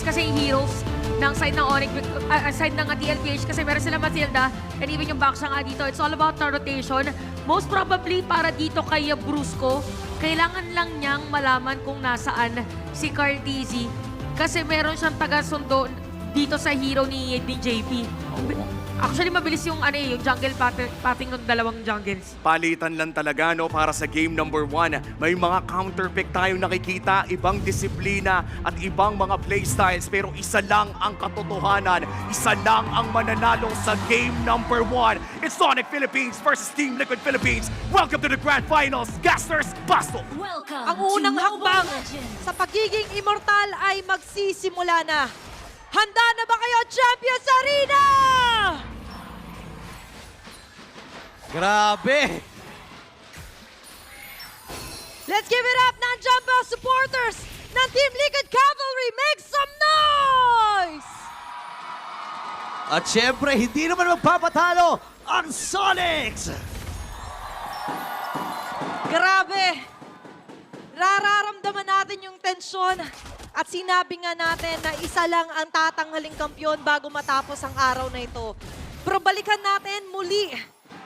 kasi yung heroes ng side ng Onyx, side ng TLPH kasi meron sila Matilda and even yung Baksha nga dito. It's all about the rotation. Most probably para dito kay Brusco, kailangan lang niyang malaman kung nasaan si Carl Tizzy kasi meron siyang taga-sundo dito sa hero ni JP. Actually, mabilis yung, yung jungle pathing ng dalawang jungles. Palitan lang talaga no para sa game number 1. May mga counter pick tayong nakikita, ibang disiplina at ibang mga playstyles. Pero isa lang ang katotohanan, isa lang ang mananalo sa game number 1. It's Sonic Philippines versus Team Liquid Philippines. Welcome to the Grand Finals, Gasters Pasto. Ang unang hakbang sa pagiging immortal ay magsisimula na. Handa na ba kayo, Champions Arena? Grabe! Let's give it up, nandiyan ba supporters ng Team Liquid Cavalry? Make some noise! At syempre, hindi naman magpapatalo ang Sonics! Grabe! Nararamdaman natin yung tensyon at sinabi nga natin na isa lang ang tatanghaling kampiyon bago matapos ang araw na ito. Pero balikan natin muli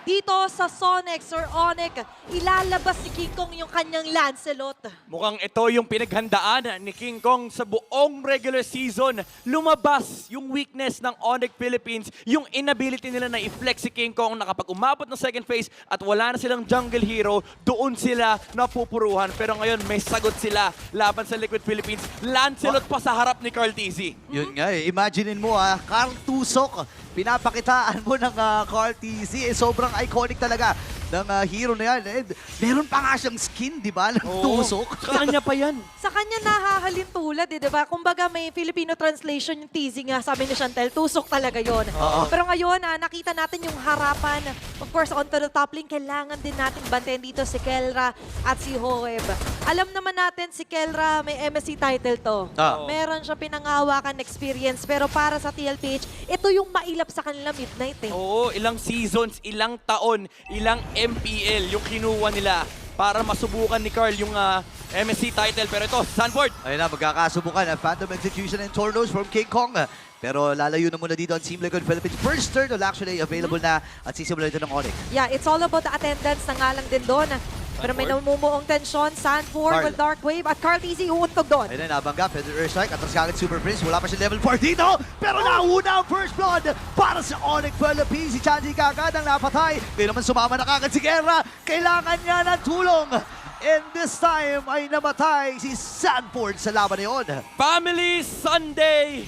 dito sa Sonics or Onyx, ilalabas si King Kong yung kanyang Lancelot. Mukhang ito yung pinaghandaan ni King Kong sa buong regular season. Lumabas yung weakness ng Onyx Philippines, yung inability nila na i-flex si King Kong na kapag umabot ng second phase at wala na silang jungle hero, doon sila napupuruhan. Pero ngayon may sagot sila laban sa Liquid Philippines. Lancelot pa sa harap ni Carl Tizzy. Yun nga eh, imaginein mo Carl Tusok, pinapakitaan mo ng Carl Tizzy. Sobrang iconic talaga ng hero na yan. And meron pa nga siyang skin, di ba? Ng Tusok. Sa kanya pa yan. Sa kanya nahahalin tulad di ba? Kumbaga may Filipino translation yung teasing nga, sabi ni Chantel, tusok talaga yon. Pero ngayon, nakita natin yung harapan. Of course, onto the top lane, kailangan din natin bantayan dito si Kelra at si Hoeb. Alam naman natin si Kelra may MSC title to. Meron siya pinangawakan experience. Pero para sa TLPH, ito yung mailap sa kanila Midnight eh. Oo, ilang seasons, ilang taon, ilang MPL yung kinuha nila para masubukan ni Carl yung MSC title. Pero ito, Sanford. Ayun na, magkakasubukan. Phantom Execution and Tornos from King Kong. Pero lalayo na muna dito ang Team Liquid Philippines. First turn will actually available na at sisimula ito ng Onyx. Yeah, it's all about the attendance na nga lang din doon. Pero may namumuong tensyon, Sanford with Dark Wave at Carl Tizzy uuntog doon. Ayun na, nabangga, Feather Airstrike, atras kagad Super Prince, wala pa siya level 4 dito, pero nauna ang first blood para sa Onyx Philippines. Si Chanji kagad ang napatay, pero naman sumama na kagad si Guerra, kailangan niya ng tulong. And this time ay namatay si Sanford sa laban na yun. Family Sunday!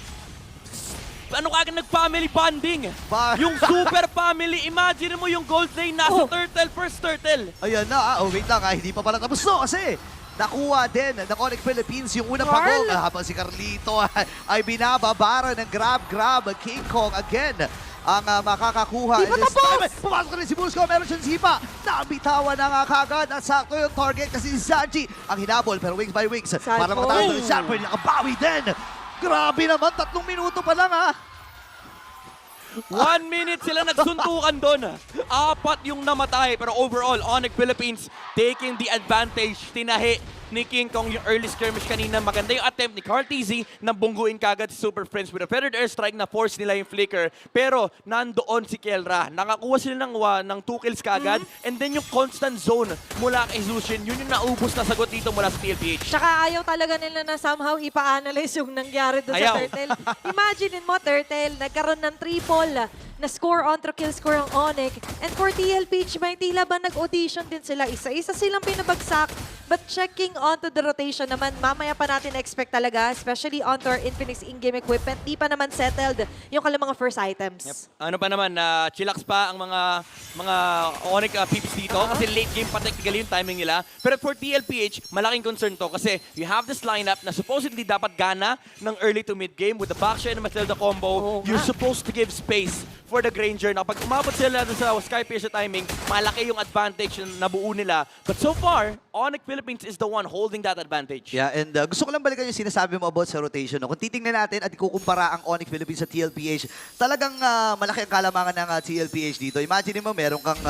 Ano kagad nag-family bonding? Yung super family, imagine mo yung gold lane nasa turtle, first turtle. Ayan na, wait lang hindi pa pala tapos no kasi nakuha din ng Onyx Philippines yung unang pagong habang si Carlito ay binababara ng grab King Kong again ang makakakuha. Di ba tapos? Pumasok rin si Busco, meron siyang sipa. Nabitawan na nga kagad at sakto yung target kasi si Sanji ang hinabol pero wings by wings para makatayo ni Sanford, nakabawi din. Grabe naman, 3 minuto pa lang 1 minute sila nagsuntukan doon. 4 yung namatay. Pero overall, Onyx Philippines taking the advantage. Tinahi ni King Kong yung early skirmish kanina. Maganda yung attempt ni Carl Tizzy na bungguin kagad si Super Friends with a feathered airstrike na force nila yung flicker. Pero nandoon si Kelra. Nakakuha sila ng 2 kills kagad. And then yung constant zone mula kay Lucian, yun yung naubos na sagot dito mula sa TLPH. Tsaka ayaw talaga nila na somehow ipa-analyze yung nangyari doon sa Turtle. Imaginein mo, Turtle, nagkaroon ng triple na score on to kill score ang Onyx. And for TLPH, may tila ba nag-audition din sila? Isa-isa silang pinabagsak. But checking onto the rotation naman, mamaya pa natin expect talaga, especially onto our Infinix in-game equipment, di pa naman settled yung kanilang mga first items. Ano pa naman, chillax pa ang mga Onyx peeps dito kasi late game pa technically yung timing nila. Pero for TLPH, malaking concern to kasi you have this lineup na supposedly dapat gana ng early to mid game with the Baksha and Matilda combo. You're supposed to give space for the Granger na kapag umabot sila sa Skypiercer timing, malaki yung advantage na nabuo nila. But so far, Onyx Philippines is the one holding that advantage. Yeah, and gusto ko lang balikan yung sinasabi mo about sa rotation. No? Kung titingnan natin at ikukumpara ang Onyx Philippines sa TLPH, talagang malaki ang kalamangan ng TLPH dito. Imagine mo, meron kang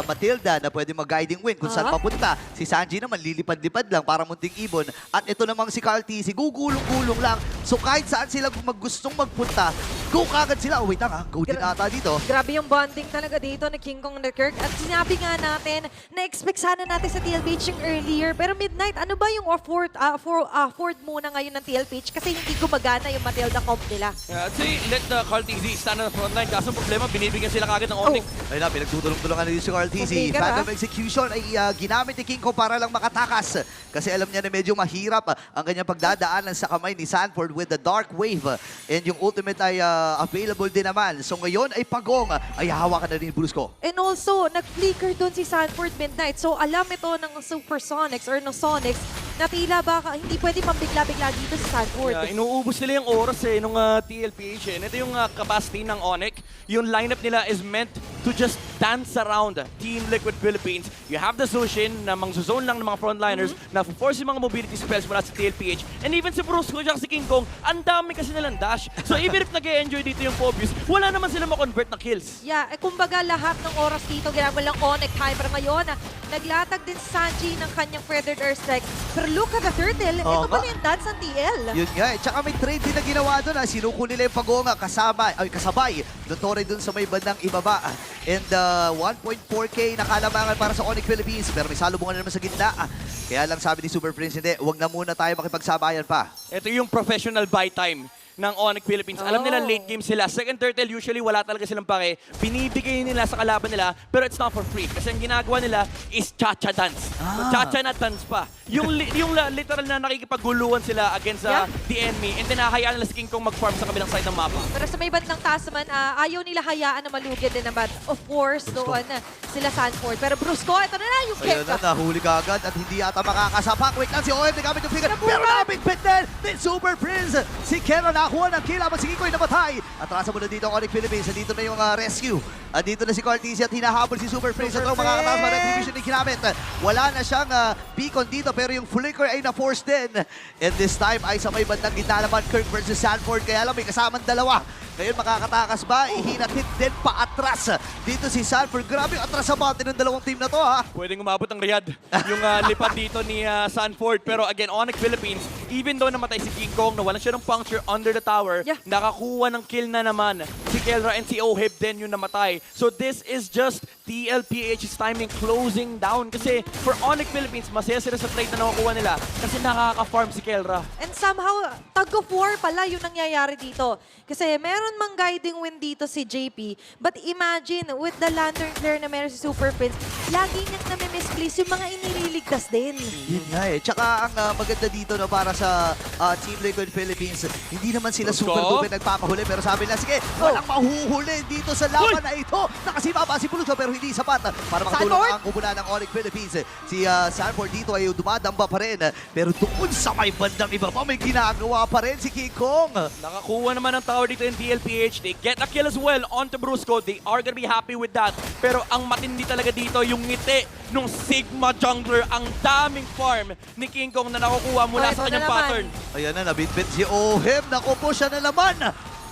Matilda na pwede mag-guiding win kung saan papunta. Si Sanji naman lilipad-lipad lang para munting ibon. At ito namang si Carl TC, gugulong-gulong lang. So kahit saan sila gustong magpunta, go kagad sila. Oh, wait lang ha, go din ata dito. Grabe yung bonding talaga dito ni King Kong and Kirk. At sinabi nga natin, na-expect sana natin sa TLPH yung earlier. Pero Midnight, ano ba yung fourth muna ngayon ng TLPH? Kasi hindi gumagana yung Matilda comp nila. I'd say let the Carl TZ stand on the front line. Kaso problema, binibigyan sila kagad ng Onyx. Ayun na, pinagtutulong-tulungan na dito si Carl TC. Okay, Phantom Execution ay ginamit ni King Kong para lang makatakas. Kasi alam niya na medyo mahirap ang kanyang pagdadaanan sa kamay ni Sanford with the Dark Wave. And yung ultimate ay available din naman. So ngayon ay Pagong ay hawakan na rin ni Brusco. And also, nag-flicker doon si Sanford Midnight. So alam ito ng Supersonics or ng Sonics na tila baka hindi pwede mambigla-bigla dito si Sanford. Yeah, inuubos nila yung oras nung TLPH. Ito yung capacity ng Onyx. Yung lineup nila is meant to just dance around Team Liquid Philippines. You have the Sushin na mangzuzone lang ng mga frontliners na force yung mga mobility spells mula sa TLPH. And even si Brusco at si King Kong, ang dami kasi nilang dash. So even if nag-e-enjoy dito yung Phobius, wala naman sila ma-convert na kills. Yeah, kumbaga lahat ng oras dito ginagawa lang Onyx time. Pero ngayon, naglatag din si Sanji ng kanyang Feathered Airstrike. Pero look at the turtle, ito pa yung dance ng TL. Yun nga eh. Tsaka may trade din na ginawa doon. Sinuko nila yung Pagonga kasabay. Dotore doon sa may bandang ibaba. And 1.4k na kalamangan para sa Onyx Philippines. Pero may salubungan na naman sa gitna. Kaya lang sabi ni Super Prince, hindi, huwag na muna tayo makipagsabayan pa. Ito yung professional buy time ng Onyx Philippines. Alam nila late game sila. Second turtle, usually wala talaga silang pake. Binibigay nila sa kalaban nila, pero it's not for free. Kasi ang ginagawa nila is cha-cha dance. Cha-cha na dance pa. Yung literal na nakikipaguluan sila against the enemy, and then hahayaan nila si King Kong mag-farm sa kabilang side ng mapa. Pero sa may bandang taas naman, ayaw nila hayaan na malugid din naman. Of course, doon sila Sanford. Pero Brusco, ito na yung kick. Ayun na, nahuli ka agad at hindi yata makakasapak. Wait lang si OM, nagamit yung finger. Pero nabigpit din ni Super Prince. Si Kera nakakuha ng kill habang si Kikoy namatay. Atrasa mo na dito ang Onyx Philippines. Dito na yung rescue. Dito na si Cartesi at hinahabol si Super Prince. At makakataas pa retribution ni kinamit. Wala na siyang beacon dito pero yung flicker ay na-force din. And this time ay sa may bandang gitna naman Kirk versus Sanford. Kaya lang may kasamang dalawa. Ngayon makakatakas ba? Ihinatid din paatras. Dito si Sanford. Grabe yung atras sa bounty ng dalawang team na to ha. Pwedeng umabot ang Riyadh yung lipad dito ni Sanford. Pero again, Onyx Philippines, even though namatay si King Kong, nawalan siya ng puncture under the tower, nakakuha ng kill na naman si Kelra and si Ohib din yung namatay. So this is just TLPH's timing closing down. Kasi for Onyx Philippines, masaya sila sa trade na nakukuha nila kasi nakaka-farm si Kelra. And somehow, tag of war pala yung nangyayari dito. Kasi meron mang guiding win dito si JP. But imagine, with the Lantern Flare na meron si Super Prince, lagi niyang nami-misplace yung mga inililigtas din. Yun nga eh. Tsaka ang maganda dito no, para sa Team Liquid Philippines, hindi naman sila super-duper nagpapahuli. Pero sabi na, sige, walang mahuhuli dito sa laban na ito. Nakasima pa si Brusco pero hindi sapat para makatulong ang kubunan ng Onyx Philippines. Si Sanford dito ay dumadamba pa rin. Pero doon sa may bandang iba pa, may ginagawa pa rin si King Kong. Nakakuha naman ng tower dito in TLPH. They get a kill as well onto Brusco. They are gonna be happy with that. Pero ang matindi talaga dito, yung ngiti nung Sigma Jungler. Ang daming farm ni King Kong na nakukuha mula sa kanyang pattern. Ayan na, nabitbit si Ohim. Naku po siya na naman.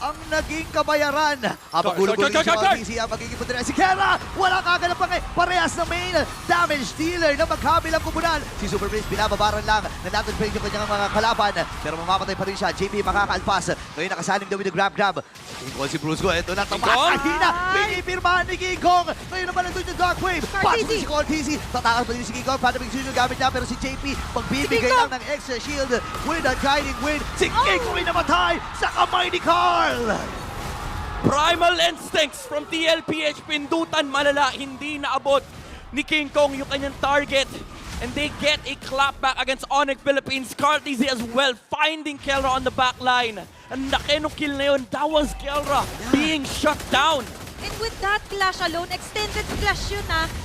Ang naging kabayaran. Habang gulo-gulo si RTC ang magiging punta si Kera. Wala kaganap pa parehas na main damage dealer na magkabilang kubunan. Si Super Prince binababaran lang na natin pa yung kanyang mga kalaban. Pero mamamatay pa rin siya. JP makakaalpas. Ngayon nakasaling daw yung grab. King si Brusco. Ito na tamakahina. Pinipirmahan ni King Kong. Ngayon naman nandun yung Dark Wave. Pasok si Cartesi. Tatakas pa din si King Kong. Paano bigyan yung gamit niya. Pero si JP magbibigay lang ng extra shield with a guiding wind. Si King Kong ay namatay sa kamay ni Carl. Primal Instincts from TLPH. Pindutan malala. Hindi naabot ni King Kong yung kanyang target. And they get a clap back against Onyx Philippines. Cartesi as well, finding Kelra on the back line. Ang laki nung kill na yun, that was Kelra being shut down And with that clash alone, extended clash yun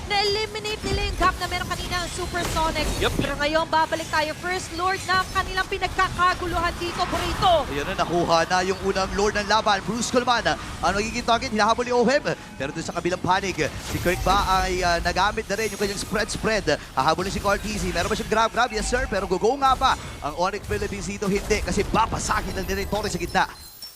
na-eliminate nila yung gap na meron kanina ang Supersonics. Yep. Pero ngayon, babalik tayo. First Lord na kanilang pinagkakaguluhan dito, Burrito. Ayan na, nakuha na yung unang Lord ng laban. Bruce Coleman, ang magiging target, hinahabol ni Oheb. Pero doon sa kabilang panig, si Kirk ba ay nagamit na rin yung kanyang spread. Hahabulin si Carteezy. Meron ba siyang grab? Yes sir, pero go nga ba? Ang Onyx Philippines dito, hindi. Kasi babasagin lang din yung Torres sa gitna.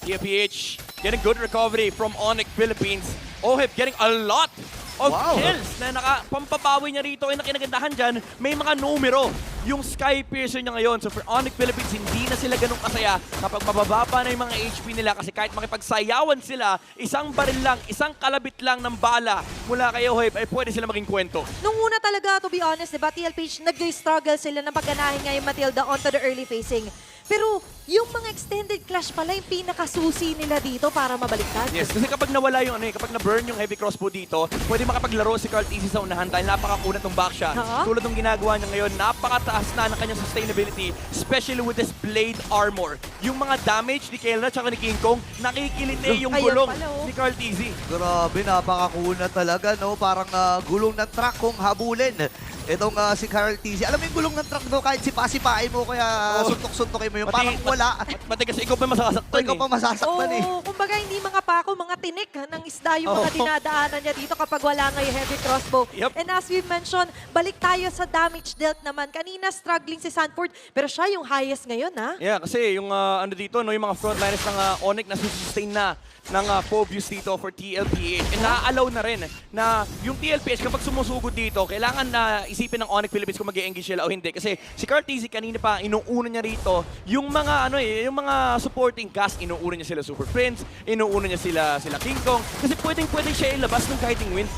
TFPH getting good recovery from Onyx Philippines. Oheb getting a lot of Wow. kills na pampabawi niya rito. Ay nakinagandahan dyan, may mga numero yung Sky Piercer niya ngayon. So for Onyx Philippines, hindi na sila ganun kasaya kapag mababa pa na yung mga HP nila kasi kahit makipagsayawan sila, isang baril lang, isang kalabit lang ng bala mula kay Oheb ay pwede sila maging kwento. Nung una talaga, to be honest, diba, TLPH, nag-struggle sila na pagkanahin nga yung Matilda onto the early facing. Pero yung mga extended clash pala yung pinakasusi nila dito para mabaliktad. Yes, kasi kapag nawala yung kapag na-burn yung heavy crossbow dito, pwede makapaglaro si Carteezy sa unahan dahil napakakunat ng back shot. Oo. Tulad ng ginagawa niya ngayon, napakataas na ng kanyang sustainability, especially with this blade armor. Yung mga damage ni Kelra at ni King Kong, nakikiliti yung Ayun gulong pala, oh. ni Carteezy. Grabe, napakakuna talaga, no? Parang gulong ng truck kung habulin. Itong si Carteezy. Alam mo yung gulong ng truck, no? Kahit sipa-sipain mo, kaya suntok-suntokin mo yung parang wala. Mati kasi ikaw pa masasaktan Ikaw pa masasaktan eh. Oo, kumbaga hindi mga pako, mga tinik ng isda yung mga Oo. dinadaanan niya dito kapag wala nga yung heavy crossbow. Yep. And as we mentioned, balik tayo sa damage dealt naman. Kanina struggling si Sanford, pero siya yung highest ngayon, ha? Yeah, kasi yung ano dito, no, yung mga frontliners ng Onyx na sustain na ng Phobius dito for TLPH. And naa-allow na rin na yung TLPH kapag sumusugod dito, kailangan na isipin ng Onyx Philippines kung mag-i-engage sila o hindi. Kasi si Carteezy kanina pa, inuuna niya rito yung mga yung mga supporting cast, inuuna niya sila Super Prince, inuuna niya sila King Kong. Kasi pwedeng siya ilabas ng guiding wind.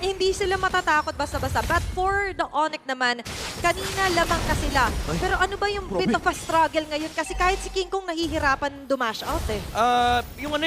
Hindi sila matatakot basta-basta. But for the Onyx naman, kanina lamang na sila. Pero ano ba yung bit of a struggle ngayon? Kasi kahit si King Kong nahihirapan dumash out eh.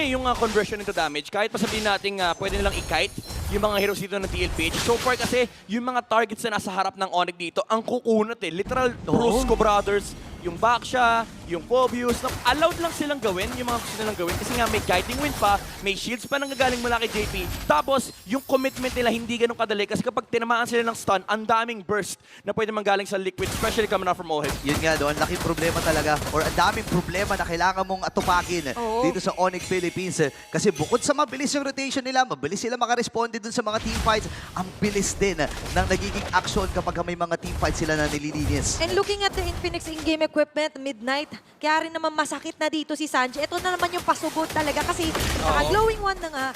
Yung conversion into damage, kahit pa sabihin natin pwede nilang i-kite yung mga heroes dito ng TLPH. So far kasi, yung mga targets na nasa harap ng Onyx dito, ang kukunat eh. Literal Brusco Brothers, yung Baksha, yung Phobius, allowed lang silang gawin yung mga gusto nilang gawin kasi nga may guiding wind pa, may shields pa nanggagaling mula kay JP. Tapos, yung commitment nila hindi ganun kadali kasi kapag tinamaan sila ng stun, ang daming burst na pwede manggaling sa liquid, especially coming out from Oheb. Yun nga doon, laking problema talaga or ang daming problema na kailangan mong atupagin Oo. dito sa Onyx Philippines. Kasi bukod sa mabilis yung rotation nila, mabilis sila makaresponde dun sa mga teamfights, ang bilis din ng nagiging action kapag may mga teamfights sila na nililinis. And looking at the Infinix in-game equipment, Midnight, kaya rin naman masakit na dito si Sanji. Ito na naman yung pasugod talaga kasi naka-glowing one na nga.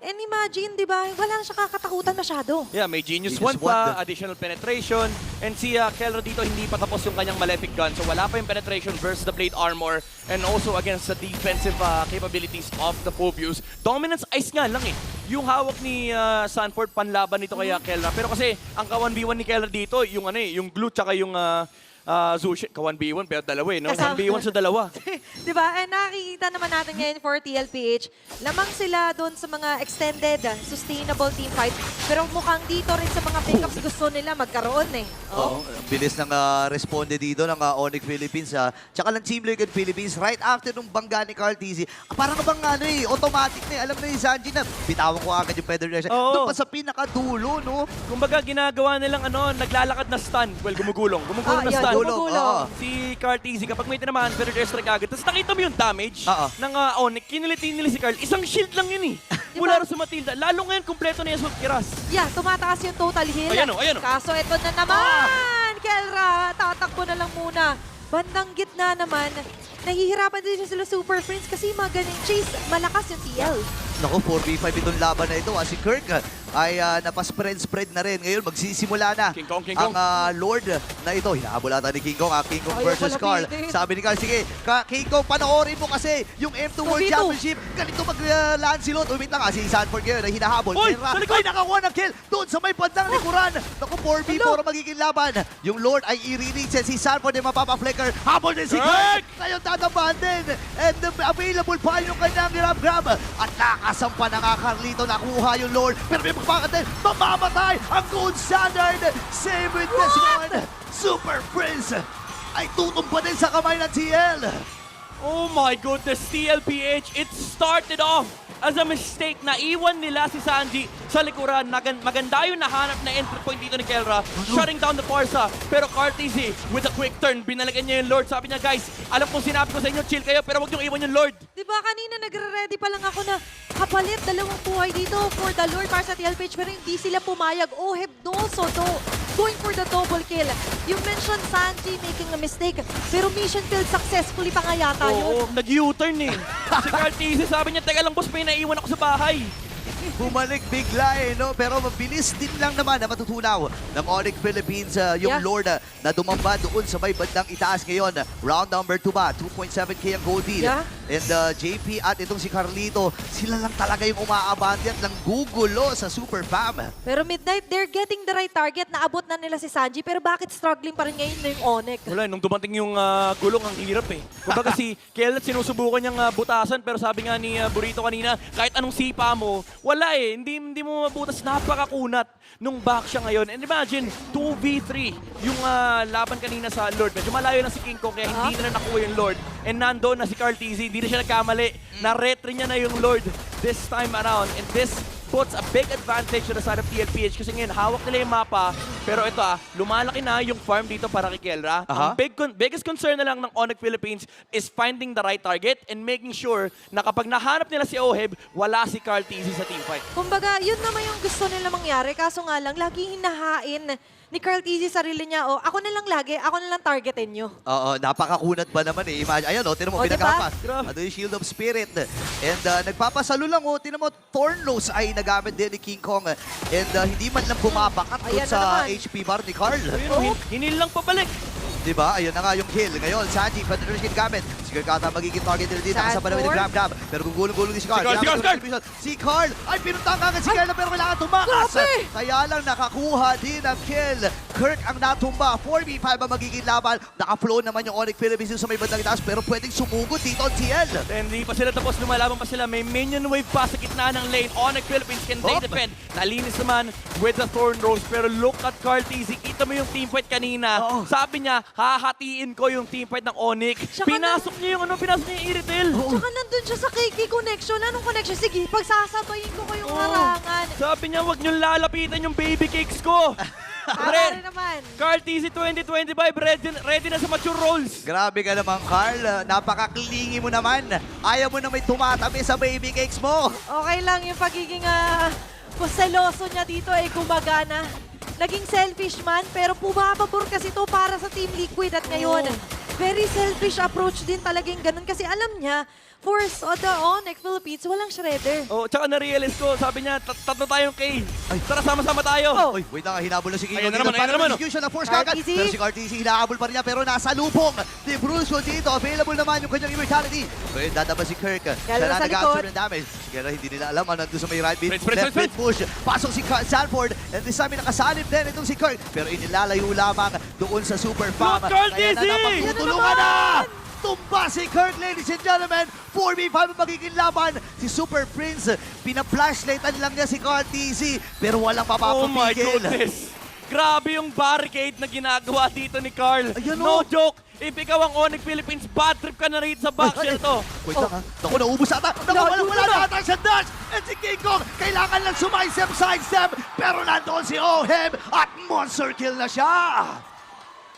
And imagine, di ba, wala na siya kakatakutan masyado. Yeah, may Genius Genius 1 pa, Wand. additional penetration, and si Kelra dito hindi pa tapos yung kanyang Malefic gun. So wala pa yung penetration versus the Blade Armor, and also against the defensive capabilities of the Phobius. Dominance Ice nga lang eh. Yung hawak ni Sanford, panlaban nito kay Kelra. Pero kasi, ang ka-1v1 ni Kelra dito, yung yung glue tsaka yung Zushi, ka-1v1, pero dalawa eh, no? Kasama. 1v1 sa dalawa. Di ba? And nakikita naman natin ngayon for TLPH, lamang sila doon sa mga extended, sustainable team fight. Pero mukhang dito rin sa mga pickups gusto nila magkaroon eh. Oo, ang bilis ng responde dito ng Onyx Philippines. Tsaka ng Team Liquid Philippines, right after nung bangga ni Carteezy, parang bang automatic na alam na ni Sanji na bitawan ko agad yung Feather Nation. Oo. Doon pa sa pinakadulo, no? Kumbaga, ginagawa nilang naglalakad na stun. Well, gumugulong. Gumugulong na yun, stun. gumugulong. Oo. Si Carteezy, kapag may tinamaan, pero strike agad. Tapos nakita mo yung damage Oo. ng Onyx. Kiniliti nila si Carl. Isang shield lang yun eh. Diba? Mula rin sa Matilda. Lalo ngayon, kompleto na yung Assault Kiras. Yeah, tumataas yung total heal. Ayan o, ayan o. Kaso ito na naman, Kelra, tatakbo na lang muna. Bandang gitna naman, nahihirapan din sila Super Friends kasi mga ganun chase, malakas yung TL. Naku, 4v5 itong laban na ito. Si Kirk ay napaspread na rin. Ngayon, magsisimula na King Kong, King ang Kong. Lord na ito. Hinahabol ata ni King Kong. King Kong Ayaw versus Carl. palapitin. Sabi ni Carl, sige, King Kong, panoorin mo kasi yung M2 World 2v2. Championship. Ganito mag-Lancelot. Wait lang si Sanford ngayon ay hinahabol. Oy, Pero, sa likod! ay, nakakuha ng kill doon sa may bandang likuran. Naku, 4v4 ang magiging laban. Yung Lord ay i-reach. Si Sanford ay mapapa-flicker. Habol din si Kirk. Ngayon tatabahan din. And available pa yung kanyang grab. At nakasampa na nga Carlito. Nakuha yung Lord. Pero may pagpakat din. Mamamatay ang gold standard. Same with this one. Super Prince ay tutumpa din sa kamay ng TL. Oh my goodness, TLPH, it started off as a mistake. Naiwan nila si Sanji sa likuran. Maganda yung nahanap na entry point dito ni Kelra, shutting down the Forza. Pero Cartezy, with a quick turn, binalagan niya yung Lord. Sabi niya, guys, alam kong sinabi ko sa inyo, chill kayo, pero huwag niyong iwan yung Lord. Diba kanina nagre-ready pa lang ako na kapalit dalawang buhay dito for the Lord para sa TLPH pero hindi sila pumayag. Oheb also going for the double kill. You mentioned Sanji making a mistake pero mission failed successfully pa nga yata yun. Oo, nag-U-turn eh. Si Cartezy sabi niya, teka lang boss, may naiwan ako sa bahay. Bumalik bigla no? Pero mabilis din lang naman na matutunaw ng Onyx Philippines yung Yeah. Lord na dumamba doon sa may bandang itaas ngayon. Round number 2 ba? 2.7k ang gold lead. Yeah. And JP at itong si Carlito, sila lang talaga yung umaabante at nanggugulo sa Super Fam. Pero Midnight, they're getting the right target. Naabot na nila si Sanji pero bakit struggling pa rin ngayon na yung Onyx? Wala, nung dumating yung gulong, ang hirap eh. Kumbaga si Kellet sinusubukan niyang butasan, pero sabi nga ni Burrito kanina, kahit anong sipa mo, wala eh. Hindi mo mabutas. Napakakunat nung back siya ngayon. And imagine, 2v3 yung laban kanina sa Lord. Medyo malayo lang si King Kong, kaya hindi na nakuha yung Lord. And nandoon na si Cartezy, hindi na siya nagkamali. Na-retry niya na yung Lord this time around. And this puts a big advantage to the side of TLPH kasi ngayon hawak nila yung mapa. Pero ito lumalaki na yung farm dito para kay Kelra. Ang biggest concern na lang ng Onyx Philippines is finding the right target and making sure na kapag nahanap nila si Oheb, wala si Cartezy sa teamfight. Kumbaga, yun naman yung gusto nila mangyari. Kaso nga lang, lagi hinahain ni Cartezy sarili niya. O, ako na lang lagi, ako na lang targetin nyo. Oo, napakakunat ba naman eh. Imagine, ayan tinan mo, O, diba? pinagkapas. Grabe. Ano yung Shield of Spirit. And nagpapasalo lang tinan mo, Thornlose ay nagamit din ni King Kong. And hindi man lang bumabakat dun Ayan na sa naman. HP bar ni Carl. Ayun, hinil lang pabalik. Diba? Ayun na nga yung kill. Ngayon, Sanji, Federation gamit. Si Carl Kata magiging target nila dito. Kasama naman ni Grab. Pero gugulong-gulong din si Carl. Si Carl ay pinuntang agad si Carl pero kailangan tumakas. Grabe! Kaya lang nakakuha din ang kill. Kirk ang natumba. 4v5 ang magiging laban. Naka-flow naman yung Onyx Philippines sa may bandang itaas pero pwedeng sumugod dito ang TL. And hindi pa sila tapos, lumalaban pa sila. May minion wave pa sa gitna ng lane. Onyx Philippines, can they defend? Nalinis naman with the Thorn Rose. Pero look at Cartezy. Kita mo yung teamfight kanina. Oo. Sabi niya, hahatiin ko yung teamfight ng Onyx. Tsaka Pinasok niya yung pinasok niya yung Iritel. Tsaka nandun siya sa KK connection. Anong connection? Sige, pagsasabayin ko kayong Oo. harangan. Sabi niya, wag niyong lalapitan yung baby cakes ko. Tama rin naman. Cartezy 2025, ready na sa mature roles. Grabe ka naman, Carl. Napaka-clingy mo naman. Ayaw mo na may tumatabi sa baby cakes mo. Okay lang yung pagiging seloso niya dito ay gumagana. Naging selfish man, pero pumapabor kasi to para sa Team Liquid at ngayon. Very selfish approach din talagang ganun kasi alam niya, force the Onyx Philippines, walang shredder. Oh, tsaka na-realize ko, sabi niya, tatlo tayong K. Tara, sama-sama tayo. Oh. Oy, wait lang, hinabol na si King. Ayun na naman, ayun na naman, oh. Execution ng force kagad. Cartezy. Pero si Cartezy, hinahabol pa rin niya, pero nasa lupong. Di Bruce dito, available naman yung kanyang immortality. Pero dadaba si Kirk. Siya na sa nag-absorb likod. ng damage. Kaya hindi nila alam, nandun sa may right mid. Sprint, Left mid push. Pasok si Sanford. And this time, nakasalip din itong si Kirk. Pero inilalayo lamang doon sa Super Fam. Look, Cartezy! Kaya na napagtutulungan na! Tumba si Kirk, ladies and gentlemen. 4v5 ang magiging laban. Si Super Prince, pina-flashlightan lang niya si Cartezy. Pero walang Oh my papapapigil. goodness. Grabe yung barricade na ginagawa dito ni Carl. Ayan, No oh. joke. If ikaw ang Onyx Philippines, bad trip ka na rin sa boxel to. Wait lang ha. Naku, naubos ata. Naku, wala na ata sa dash. And si King Kong, kailangan lang sidestep. Pero nandoon si Oheb at monster kill na siya.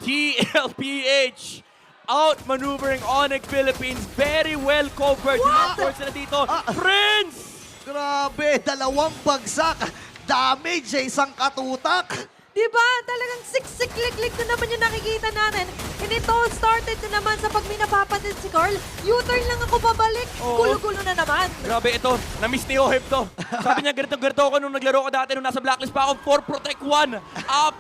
TLPH out-maneuvering Onyx Philippines. Very well covered. Hinaforce sila dito. Prince! Grabe, dalawang bagsak. Damage sa isang katutak. Diba? Talagang siksik-lik-lik na naman yung nakikita natin. And it all started na naman sa pag may napapansin si Carl. U-turn lang ako babalik. Oo. Gulo-gulo na naman. Grabe ito, na-miss ni Oheb to. Sabi niya, ganito ako nung naglaro ko dati nung nasa blacklist pa ako. 4 Protect 1.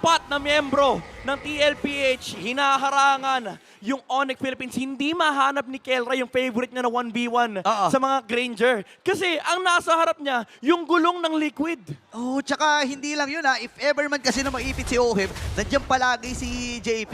4 na miyembro ng TLPH. Hinaharangan yung Onyx Philippines. Hindi mahanap ni Kelra yung favorite niya na 1v1 sa mga Granger. Kasi ang nasa harap niya, yung gulong ng Liquid. Oh, tsaka hindi lang yun ha. If ever man kasi na maipit si Oheb, nandiyan palagi si JP.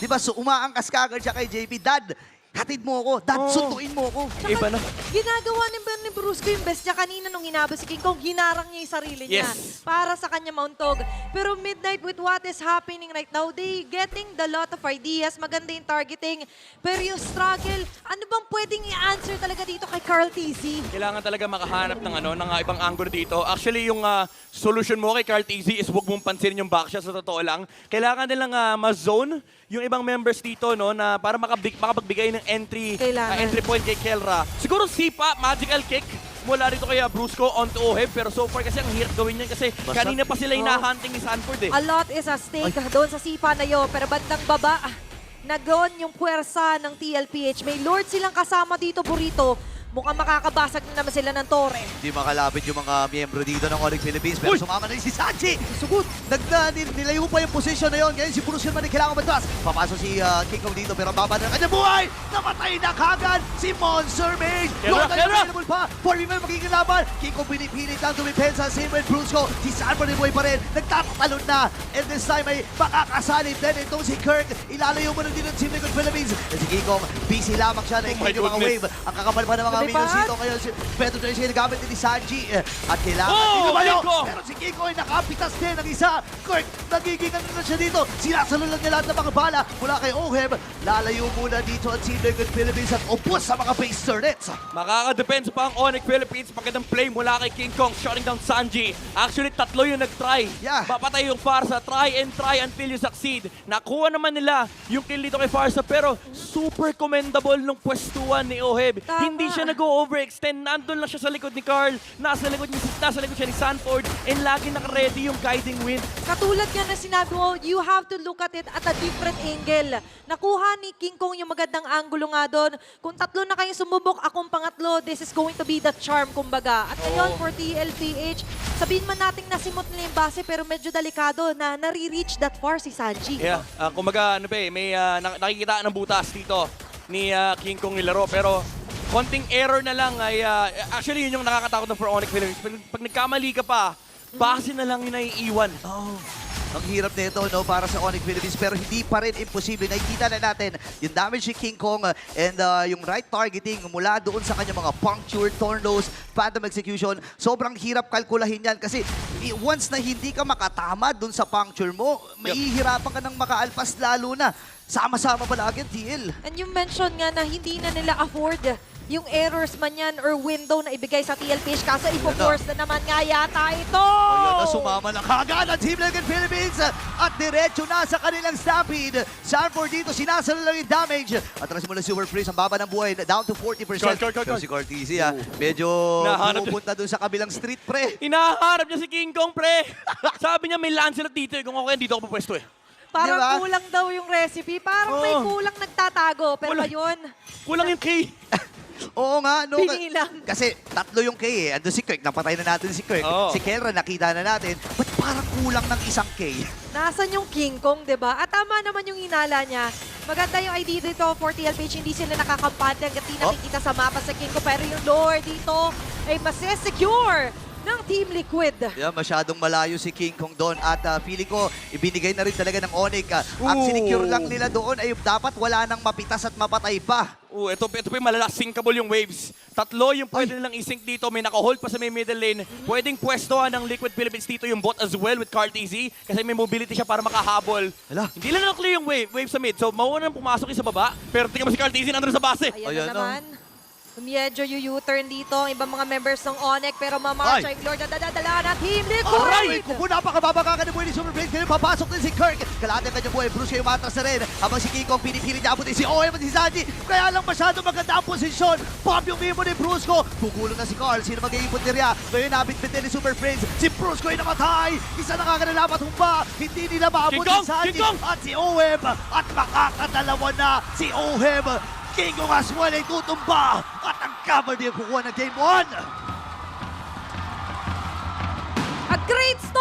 Diba? So umaangkas kagad siya kay JP. Dad, hatid mo ako, sunduin mo ako. Iba na. Ginagawa ni Brusco yung best niya kanina nung hinabol si King Kong, hinarang niya yung sarili niya Yes. para sa kanya mauntog. Pero Midnight, with what is happening right now, they getting the lot of ideas, maganda yung targeting, pero yung struggle, ano bang pwedeng i-answer talaga dito kay Carl TZ? Kailangan talaga makahanap ng ibang angulo dito. Actually, yung solution mo kay Carl TZ is huwag mong pansinin yung backshot sa totoo lang. Kailangan nilang ma-zone yung ibang members dito, no, na para makapagbigay ng entry point kay Kelra. Siguro sipa, magical kick mula rito kay Brusco onto Oheb, pero so far kasi ang hirap gawin yan kasi kanina pa sila hinahunting ni Sanford eh. A lot is at stake doon sa sipa na yun, pero bandang baba, nagon yung puwersa ng TLPH. May Lord silang kasama dito, Burrito. Mukhang makakabasag na naman sila ng torre. Hindi makalapit yung mga miyembro dito ng Onyx Philippines. Pero sumama na rin si Sanji. Sugot. Nilayo pa yung position na yun. Ngayon si Bruce Yunman kailangan matras. Papasok si King Kong dito pero baba na ng kanyang buhay. Namatay na kagad si Monster Mage. Lord na available pa. 4v5 magiging laban. King Kong pinipilit lang tumipensa. Same with Brusco. Si Sanford ay buhay pa rin. Nagtatatalon na. And this time ay makakasalit din itong si Kirk. Ilalayo mo na din ng Team Liquid Philippines. And si King Kong, busy lamang siya. Nakikinig yung mga wave. Ang kakapal pa ng mga minions dito. Ngayon si Pedro Tracy nagamit din ni Sanji. At kailangan inumayo. Pero si King Kong ay nakapitas din ng isa. Kirk, nagiging ano na siya dito. Sinasalo lang niya lahat ng mga bala mula kay Oheb. Lalayo muna dito ang Team Liquid Philippines at upos sa mga base turnets. Makaka-defense pa ang Onyx Philippines. Magandang play mula kay King Kong, shutting down Sanji. Actually, 3 yung nag-try. Yeah. Papatay yung Farsa. Try until you succeed. Nakuha naman nila yung kill dito kay Farsa, pero super commendable nung pwestuhan ni Oheb. Tama. Hindi siya nag-overextend. Nandun lang siya sa likod ni Carl. Nasa likod siya ni Sanford. And lagi naka-ready yung guiding wind. Katulad yan na sinabi mo, you have to look at it at a different angle. Nakuha ni King Kong yung magandang angulo nga doon. Kung 3 na kayong sumubok, akong pangatlo, this is going to be the charm, kumbaga. At ngayon, for TLPH, sabihin man natin nasimot nila yung base, pero medyo delikado na nare-reach that far si Sanji. Yeah, kumbaga, may nakikita ng butas dito ni King Kong nilaro, pero konting error na lang ay, actually yun yung nakakatakot ng for Onyx Philippines. Pag nagkamali ka pa, base na lang yung naiiwan. Ang hirap nito no para sa Onyx Philippines pero hindi pa rin imposible. Nakikita na natin yung damage ni King Kong and yung right targeting mula doon sa kanyang mga puncture, tornos, phantom execution. Sobrang hirap kalkulahin yan kasi once na hindi ka makatama doon sa puncture mo, mahihirapan ka ng makaalpas lalo na. Sama-sama palagi ang TL. And you mentioned nga na hindi na nila afford yung errors man yan or window na ibigay sa TLPH kasi ipo-force na naman nga yata ito! Ayan na, sumama na kagad ang Team Liquid Philippines at diretso na sa kanilang stampede. Sanford dito, sinasalo lang yung damage. Atras mula Super Freeze, ang baba ng buhay, down to 40%. Pero si Cortese, medyo pumupunta dun sa kabilang street, pre. Hinaharap niya si King Kong, pre! Sabi niya may Lancelot dito eh. Kung okay, dito ako pupwesto eh. Parang Diba? kulang daw yung recipe. Parang may kulang nagtatago. Pero Kulang. ayun, Kulang yung K. Oo nga, no. Binilang. Kasi 3 yung K eh. Ando si Kirk, napatay na natin si Kirk. Oo. Si Kelra, nakita na natin. Ba't parang kulang ng isang K? nasan yung King Kong, di ba? At tama naman yung hinala niya. Maganda yung idea dito for TLPH. Hindi sila nakakampante hanggang di nakikita sa mapa sa King Kong. Pero yung lore dito ay masesecure ng Team Liquid. Yeah, masyadong malayo si King Kong doon at feeling ko ibinigay na rin talaga ng Onyx. Ang sinecure lang nila doon ay dapat wala nang mapitas at mapatay pa. Ito pa yung malala, syncable yung waves. 3 yung pwede nilang isync dito. May naka-hold pa sa may middle lane. Pwedeng pwestohan ng Liquid Philippines dito yung bot as well with Carl TZ kasi may mobility siya para makahabol. Hala. Hindi lang na-clear yung wave sa mid. So, mauuna nang pumasok yung sa baba. Pero tingnan mo si Carl TZ nandun sa base. Ayan Ayan na naman. Medyo yung U-turn dito ang ibang mga members ng Onyx pero mamatch ay Lord na dadadala na Team Liquid! Alright! Kung napakababa ka na buhay ni Super Blade, kaya papasok din si Kirk. Kalahati ang kanyang buhay, Bruce kayo matras na rin. Habang si King Kong pinipilit niya abutin si OM at si Sanji. Kaya lang masyado maganda ang posisyon. Pop yung mimo ni Bruce ko. Gugulong na si Carl. Sino mag-iipon niya? Ngayon nabit-bit din ni Super Blade. Si Bruce ko ay namatay. Isa na kagad na dapat humba. Hindi nila maabot si Sanji at si OM. At makakadalawa na si OM. King Kong as well ay tutumba at ang cover niya kukuha ng Game 1. A great start!